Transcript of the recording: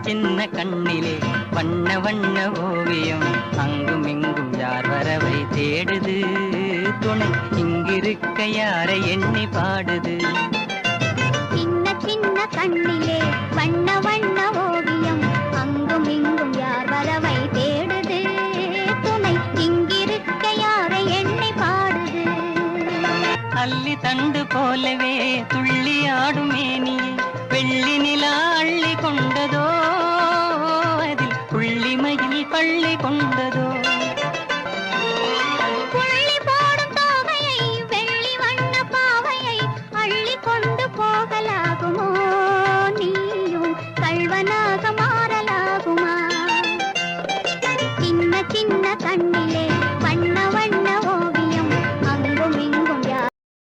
சின்ன கண்ணிலே வண்ண வண்ண ஓவியம் அங்கும் இங்கும் யார் வரவை தேடுது துணை இங்கிருக்க யாரை எண்ணி பாடுது சின்ன சின்ன கண்ணிலே வண்ண வண்ண ஓவியம் அங்கும் இங்கும் யார் வரவை தேடுது துணை இங்கிருக்க யாரை எண்ணி பாடுது அல்லி தண்டு போலவே துள்ளி ஆடும் மேனியே வெள்ளி நிலா அள்ளி கொண்டதோ அதில் புள்ளிமையில் பள்ளி கொண்டதோ